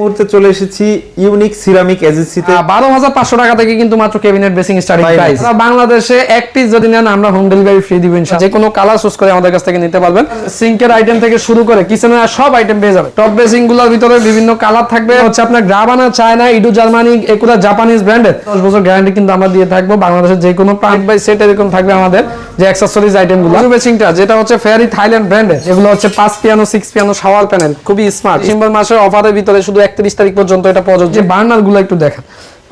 মুহূর্তে চলে এসেছি ইউনিক সিরামিক এজেন্সিতে 12,500 টাকা থেকে কিন্তু মাত্র ক্যাবিনেট বেসিং স্টার্টিং প্রাইস। বাংলাদেশে এক পিস যদি নেন আমরা হোম ডেলিভারি ফ্রি দিব ইনশাআল্লাহ। যে কোনো কালার চুজ করে আমাদের কাছ থেকে নিতে পারবেন। সিঙ্কের আইটেম থেকে শুরু করে কিচেনের সব আইটেম পেয়ে যাবেন। টপ বেসিং গুলোর ভিতরে বিভিন্ন কালার থাকবে, হচ্ছে আপনার গ্রাবানা, চায়না, ইডু জার্মানি, এগুলা জাপানিজ ব্র্যান্ডের 10 বছর গ্যারান্টি কিন্তু আমরা দিয়ে থাকবো। বাংলাদেশের যে কোনো প্রাইস বাই সেট এরকম থাকবে আমাদের যে অ্যাকসেসরিজ আইটেম গুলো। বেসিংটা যেটা হচ্ছে ফেয়ারি থাইল্যান্ড ব্র্যান্ডের, যেগুলো হচ্ছে 5 পিয়ানো 6 পিয়ানো শাওয়ার প্যানেল, খুবই স্মার্ট। ডিসেম্বর মাসের অফারের ভিতরে শুধু 31 তারিখ পর্যন্ত এটা প্রযোজ্য। যে বার্নার গুলো একটু দেখেন,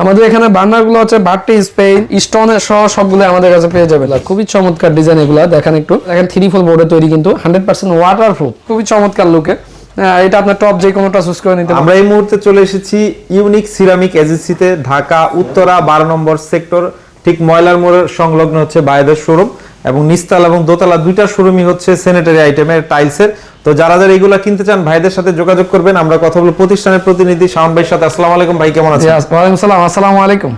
আমাদের এখানে বার্নার গুলো হচ্ছে বাট্টি স্পেন স্টোনের সহ সবগুলো আমাদের কাছে পেয়ে যাবে। খুবই চমৎকার ডিজাইন এগুলো দেখেন, একটু দেখেন 3-4 বোর্ডে তৈরি, কিন্তু 100% ওয়াটারপ্রুফ, খুবই চমৎকার লুকে। এটা আপনার টপ যে কোনোটা চুজ করে নিতে পারেন। আমরা এই মুহূর্তে চলে এসেছি ইউনিক সিরামিক এজেন্সিতে, ঢাকা উত্তরা 12 নম্বর সেক্টর, ঠিক ময়লার মোড়ের সংলগ্ন হচ্ছে বায়েদের শোরুম, এবং নিচতলা এবং দোতলা দুইটা শোরুমই হচ্ছে স্যানিটারি আইটেমের, টাইলসের। তো যারা যারা এগুলা কিনতে চান ভাইদের সাথে যোগাযোগ করবেন। আমরা কথা বলবো প্রতিষ্ঠানের প্রতিনিধি শাওন ভাইয়ের সাথে। আসসালামু আলাইকুম ভাই, কেমন আছেন? ওয়ালাইকুম আসসালাম। আসসালামু আলাইকুম।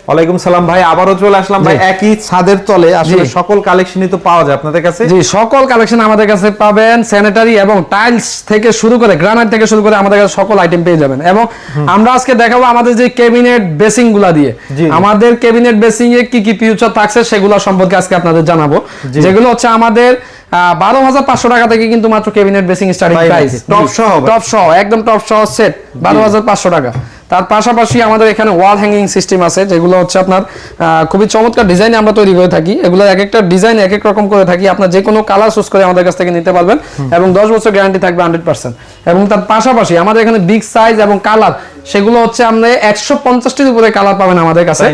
ওয়ালাইকুম সালাম ভাই, আবারও চলে আসলাম ভাই একই ছাদের তলে। আসলে সকল কালেকশনই তো পাওয়া যায় আপনাদের কাছে। জি, সকল কালেকশন আমাদের কাছে পাবেন। স্যানিটারি এবং টাইলস থেকে শুরু করে গ্রানাইট থেকে শুরু করে আমাদের কাছে সকল আইটেম পেয়ে যাবেন। এবং আমরা আজকে দেখাবো আমাদের যে ক্যাবিনেট বেসিং গুলা দিয়ে, আমাদের ক্যাবিনেট বেসিং এ কি কি ফিউচার থাকছে সেগুলো সম্পর্কে আজকে আপনাদের জানাবো। যেগুলো হচ্ছে আমাদের 12,500 টাকা থেকে কিন্তু মাত্র cabinet basin starting price, top সহ একদম টপ সহ সেট 12,500 টাকা। তার পাশাপাশি আমাদের এখানে ওয়াল হ্যাঙ্গিং সিস্টেম আছে, যেগুলো হচ্ছে আপনার খুবই চমৎকার ডিজাইনে আমরা তৈরি করে থাকি। এগুলো এক একটা ডিজাইন এক এক রকম করে থাকি। আপনার যে কোনো কালার চুজ করে আমাদের কাছ থেকে নিতে পারবেন, এবং 10 বছর গ্যারান্টি থাকবে 100%। এবং তার পাশাপাশি আমাদের এখানে বিগ সাইজ এবং কালার, সেগুলো হচ্ছে আমরা 150টির উপরে কালার পাবেন আমাদের কাছে।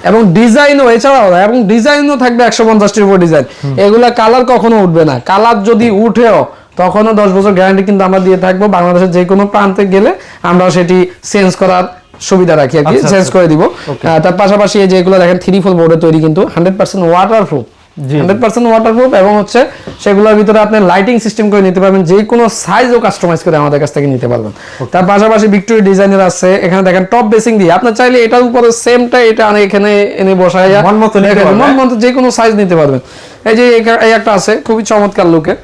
এবং ডিজাইনও এছাড়াও এবং ডিজাইনও থাকবে 150টির উপর ডিজাইন। এগুলা কালার কখনো উঠবে না। কালার যদি উঠেও তখনও 10 বছর গ্যারান্টি কিন্তু আমরা দিয়ে থাকবো। বাংলাদেশের যে কোনো প্রান্তে গেলে আমরা সেটি চেঞ্জ করার সুবিধা রাখি আর কি, চেঞ্জ করে দিব। তার পাশাপাশি এই যেগুলো দেখেন 3-4 বোর্ডে তৈরি, কিন্তু 100% ওয়াটারপ্রুফ, 100% ওয়াটারপ্রুফ। এবং হচ্ছে সেগুলোর ভিতরে আপনি লাইটিং সিস্টেম করে নিতে পারবেন, যে কোনো সাইজও কাস্টমাইজ করে আমাদের কাছ থেকে নিতে পারবেন। তার পাশাপাশি ভিক্টোরিয়া ডিজাইনের আছে। এখানে দেখেন টপ বেসিং দিয়ে আপনি চাইলে এটার উপরে সেমটা এটা এখানে এনে বসাইয়া মন মতো যে কোনো সাইজ নিতে পারবেন। এই যে এই একটা আছে খুবই চমৎকার লুকে,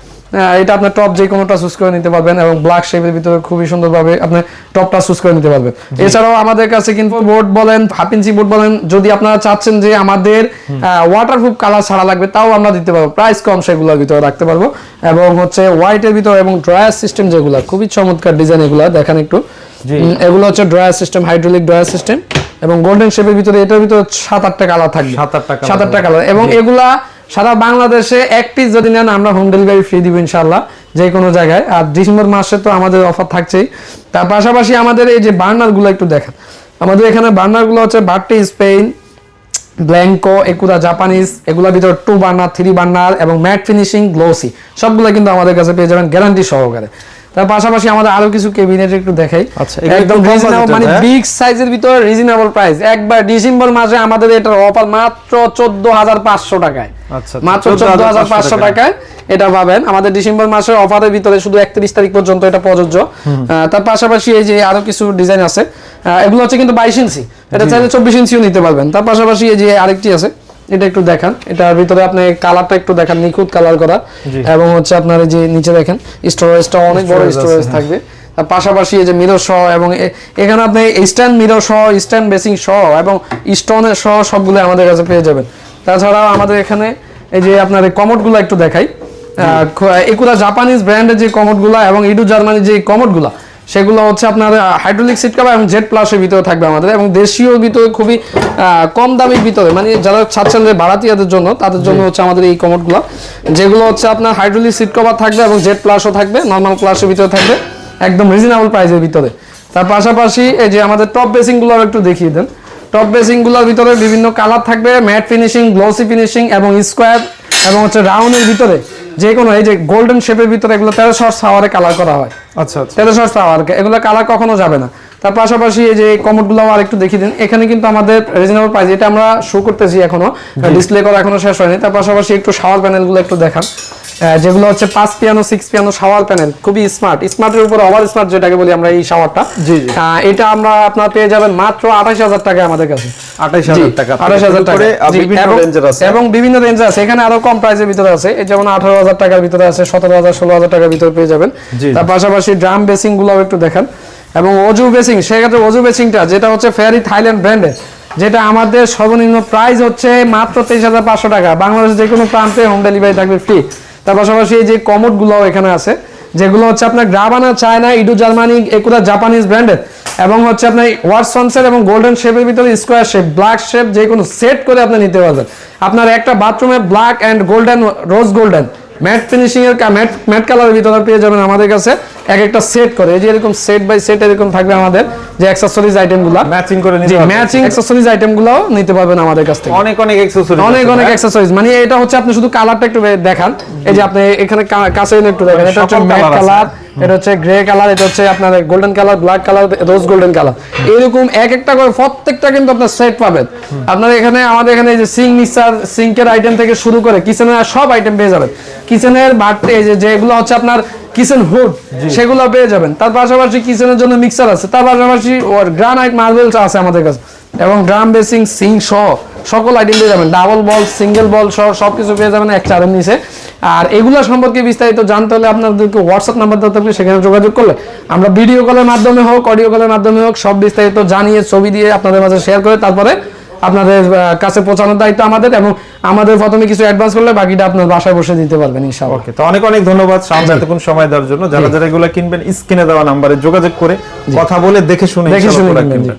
এটা আপনার টপ যে কোনোটা চুজ করে নিতে পারবেন, এবং ব্ল্যাক শেপের ভিতরে খুবই সুন্দরভাবে আপনি টপটা চুজ করে নিতে পারবেন। এছাড়াও আমাদের কাছে কিন্তু বোর্ড বলেন, হাফ ইঞ্চি বোর্ড বলেন, যদি আপনারা চাচ্ছেন যে আমাদের ওয়াটারপ্রুফ কালার ছাড়া লাগবে তাও আমরা দিতে পারবো, প্রাইস কম সেগুলোর ভিতরে রাখতে পারবো। এবং হচ্ছে হোয়াইটের ভিতরে এবং ড্রয়ার সিস্টেম, যেগুলো খুবই চমৎকার ডিজাইন, এগুলো দেখেন একটু। এগুলো হচ্ছে drawer system, hydraulic drawer system, এবং গোল্ডেন শেপের ভিতরে, এটার ভিতরে 7-8টা কালার থাকবে, 7-8টা কালার। এবং এগুলা সারা বাংলাদেশে এক পিস যদি নেন আমরা হোম ডেলিভারি ফ্রি দিব ইনশাআল্লাহ, যে কোনো জায়গায়। আর ডিসেম্বর মাসে তো আমাদের অফার থাকছেই। তার পাশাপাশি আমাদের এই যে বার্নার গুলো একটু দেখেন, আমাদের এখানে বার্নার গুলো হচ্ছে বাট্টি স্পেন, ব্ল্যাঙ্কো, একুরা জাপানিজ, এগুলোর ভিতরে 2 বার্নার, 3 বার্নার এবং ম্যাট ফিনিশিং, গ্লোসি, সবগুলো কিন্তু আমাদের কাছে পেয়ে যাবেন গ্যারান্টি সহকারে। তার পাশাপাশি আমাদের আরো কিছু ক্যাবিনেট একটু দেখাই, একদম রিজনেবল, মানে বিগ সাইজের ভিতরে রিজনেবল প্রাইস। একবার ডিসেম্বর মাসে আমাদের এটার অফার মাত্র 14,500 টাকায়, মাত্র 14,500 টাকায় এটা পাবেন। আমাদের ডিসেম্বর মাসের অফারের ভিতরে শুধু 31 তারিখ পর্যন্ত এটা প্রযোজ্য। তার পাশাপাশি এই যে আরো কিছু ডিজাইন আছে, এগুলো হচ্ছে কিন্তু 22 ইঞ্চি, এটা চাইলে 24 ইঞ্চিও নিতে পারবেন। তার পাশাপাশি এই যে আরেকটি আছে, এটা একটু দেখান, এটার ভিতরে আপনি কালারটা একটু দেখান, নিখুঁত কালার করা। এবং হচ্ছে আপনার এই যে নিচে দেখেন স্টোরেজটা অনেক বড় স্টোরেজ থাকবে। তার পাশাপাশি এই যে মিরর সহ, এবং এখানে আপনি স্ট্যান্ড মিরর সহ, স্ট্যান্ড বেসিং সহ এবং স্টোনের সহ সবগুলো আমাদের কাছে পেয়ে যাবেন। তাছাড়াও আমাদের এখানে এই যে আপনার এই কমোডগুলো একটু দেখাই, এগুলা জাপানিজ ব্র্যান্ডের যে কমোডগুলো এবং ইডু জার্মানির যে কমোডগুলো, সেগুলো হচ্ছে আপনার হাইড্রোলিক সিট কভার এবং জেড প্লাসের ভিতরে থাকবে আমাদের, এবং দেশীয় ভিতরে খুবই কম দামের ভিতরে, মানে যারা চাচ্ছেন যে ভাড়াটিয়াদের জন্য, তাদের জন্য হচ্ছে আমাদের এই কমোডগুলো, যেগুলো হচ্ছে আপনার হাইড্রোলিক সিট কভার থাকবে এবং জেড প্লাসও থাকবে, নর্মাল প্লাসের ভিতরে থাকবে, একদম রিজনেবল প্রাইসের ভিতরে। তার পাশাপাশি এই যে আমাদের টপ বেসিংগুলো একটু দেখিয়ে দেন। টপ বেসিংগুলোর ভিতরে বিভিন্ন কালার থাকবে, ম্যাট ফিনিশিং, গ্লোসি ফিনিশিং এবং স্কোয়ার, এবং হচ্ছে রাউন্ডের ভিতরে যে কোনো এই যে গোল্ডেন শেপের ভিতরে, এগুলো 1300 সাওয়ারে কালার করা হয়। আচ্ছা, 1300 সাওয়ার, এগুলো কালার কখনো যাবে না। তার পাশাপাশি এই যে কমোডগুলো আর একটু দেখিয়ে দিন। এখানে কিন্তু আমাদের রিজনেবল প্রাইস, এটা আমরা শো করতেছি এখনো, ডিসপ্লে করা এখনো শেষ হয়নি। তার পাশাপাশি একটু শাওয়ার প্যানেলগুলো একটু দেখান, যেগুলো হচ্ছে 5 পিয়ানো 6 পিয়ানো শাওয়ার প্যানেল, খুবই স্মার্ট, স্মার্টের উপর ওভার স্মার্ট যেটাকে বলি আমরা এই শাওয়ারটা। এটা আমরা আপনারা পেয়ে যাবেন মাত্র 28,000 টাকায় আমাদের কাছে। 28,000 টাকা, 28,000 টাকা, এবং বিভিন্ন রেঞ্জ আছে। এখানে আরো কম প্রাইসের ভিতরে আছে, যেমন 18,000 টাকার ভিতরে আছে, 17,000 16,000 টাকার ভিতরে পেয়ে যাবেন। তার পাশাপাশি ড্রাম বেসিং গুলো একটু দেখেন, এবং অজু বেসিং, সেক্ষেত্রে অজু বেসিংটা যেটা হচ্ছে ফেয়ারি থাইল্যান্ড ব্র্যান্ডের, যেটা আমাদের সর্বনিম্ন প্রাইস হচ্ছে মাত্র 23,500 টাকা। বাংলাদেশের যে কোনো প্রান্তে হোম ডেলিভারি থাকবে ফ্রি। তার পাশাপাশি এই যে কমোডগুলো এখানে আছে, যেগুলো হচ্ছে আপনার গ্রাবানা চায়না, ইডু জার্মানি, একুরা জাপানিজ ব্র্যান্ডের, এবং হচ্ছে আপনার ওয়াটসনসের এবং গোল্ডেন শেপের ভিতরে স্কোয়ার শেপ, ব্ল্যাক শেপ, যে কোনো সেট করে আপনি নিতে পারবেন। আপনার একটা বাথরুমে black and golden, rose golden mat finishing এর ম্যাট কালারের ভিতরে পেয়ে যাবেন আমাদের কাছে এক একটা সেট করে। এই যে এরকম সেট বাই সেট এরকম থাকবে আমাদের যে অ্যাকসেসরিজ আইটেমগুলো ম্যাচিং করে নিতে জি, পারবেন। ম্যাচিং অ্যাকসেসরিজ আইটেমগুলোও নিতে পারবেন আমাদের কাছ থেকে। অনেক অনেক অ্যাকসেসরিজ, অনেক অনেক অ্যাকসেসরিজ, মানে এটা হচ্ছে আপনি শুধু কালারটা একটু দেখান। এই যে আপনি এখানে কাছে এনে একটু দেখেন, এটা হচ্ছে ম্যাট কালার, এটা হচ্ছে গ্রে কালার, এটা হচ্ছে আপনার গোল্ডেন কালার, ব্ল্যাক কালার, রোজ গোল্ডেন কালার, এরকম এক একটা করে প্রত্যেকটা কিন্তু আপনার সেট পাবেন। আপনার এখানে আমাদের এখানে এই যে সিঙ্ক মিক্সার, সিঙ্কের আইটেম থেকে শুরু করে কিচেনের সব আইটেম পেয়ে যাবেন। কিচেনের এই যে যেগুলো হচ্ছে আপনার কিচেন হুড, সেগুলো পেয়ে যাবেন। তার পাশাপাশি কিচেনের জন্য মিক্সার আছে, তার পাশাপাশি গ্রানাইট মার্বেলস আছে আমাদের কাছে, এবং ড্রাম বেসিং, সিঙ্ক সহ সকল আইটেম পেয়ে যাবেন। ডাবল বল, সিঙ্গেল বল সহ সবকিছু পেয়ে যাবেন এক চারের নিচে। আর এগুলো সম্পর্কে বিস্তারিত জানতে হলে আপনাদেরকে হোয়াটসঅ্যাপ নাম্বার দেওয়া থাকলে সেখানে যোগাযোগ করলে আমরা ভিডিও কলের মাধ্যমে হোক, অডিও কলের মাধ্যমে হোক, সব বিস্তারিত জানিয়ে ছবি দিয়ে আপনাদের মাঝে শেয়ার করে তারপরে আপনাদের কাছে পৌঁছানোর দায়িত্ব আমাদের, এবং আমাদের প্রথমে কিছু অ্যাডভান্স করলে বাকিটা আপনার বাসায় বসে দিতে পারবেন ইনশাআল্লাহ। ওকে, তো অনেক অনেক ধন্যবাদ শামস এতক্ষণ সময় দেওয়ার জন্য। যারা যারা এগুলো কিনবেন স্ক্রিনে দেওয়া নম্বরে যোগাযোগ করে কথা বলে দেখে শুনে কিনবেন। কিনবেন।